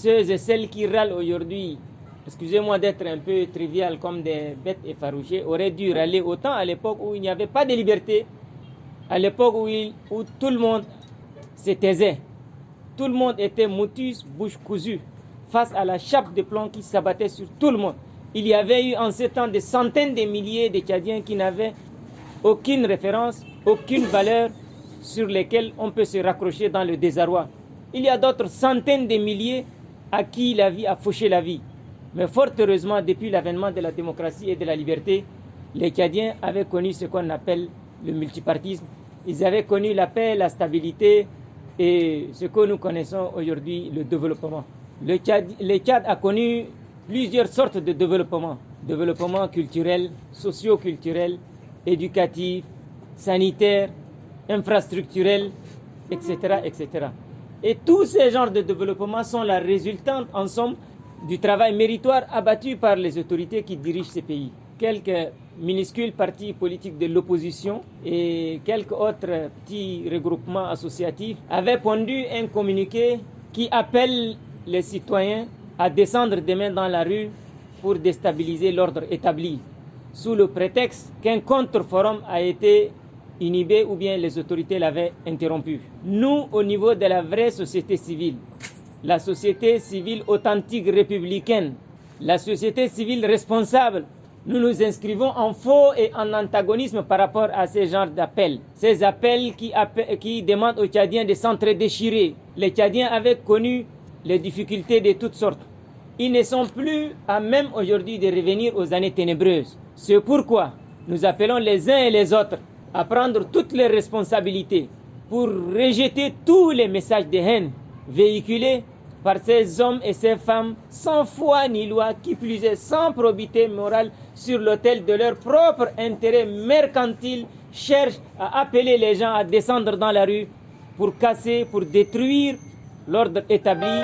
ceux et celles qui râlent aujourd'hui, excusez-moi d'être un peu trivial comme des bêtes effarouchées, auraient dû râler autant à l'époque où il n'y avait pas de liberté, à l'époque où tout le monde se taisait. Tout le monde était motus, bouche cousue, face à la chape de plomb qui s'abattait sur tout le monde. Il y avait eu en ce temps des centaines de milliers de Tchadiens qui n'avaient aucune référence, aucune valeur sur lesquelles on peut se raccrocher dans le désarroi. Il y a d'autres centaines de milliers à qui la vie a fauché la vie. Mais fort heureusement, depuis l'avènement de la démocratie et de la liberté, les Tchadiens avaient connu ce qu'on appelle le multipartisme. Ils avaient connu la paix, la stabilité et ce que nous connaissons aujourd'hui, le développement. Le Tchad a connu plusieurs sortes de développement. Développement culturel, socio-culturel, éducatif, sanitaire, infrastructurel, etc., etc. Et tous ces genres de développement sont la résultante, en somme, du travail méritoire abattu par les autorités qui dirigent ces pays. Quelques minuscules partis politiques de l'opposition et quelques autres petits regroupements associatifs avaient pondu un communiqué qui appelle les citoyens à descendre demain dans la rue pour déstabiliser l'ordre établi, sous le prétexte qu'un contre-forum a été inhibé ou bien les autorités l'avaient interrompu. Nous, au niveau de la vraie société civile, la société civile authentique républicaine, la société civile responsable, nous nous inscrivons en faux et en antagonisme par rapport à ces genres d'appels. Ces appels qui demandent aux Tchadiens de s'entre-déchirer. Les Tchadiens avaient connu les difficultés de toutes sortes. Ils ne sont plus à même aujourd'hui de revenir aux années ténébreuses. C'est pourquoi nous appelons les uns et les autres à prendre toutes les responsabilités pour rejeter tous les messages de haine véhiculés par ces hommes et ces femmes sans foi ni loi, qui plus est sans probité morale, sur l'autel de leur propre intérêt mercantile, cherchent à appeler les gens à descendre dans la rue pour casser, pour détruire l'ordre établi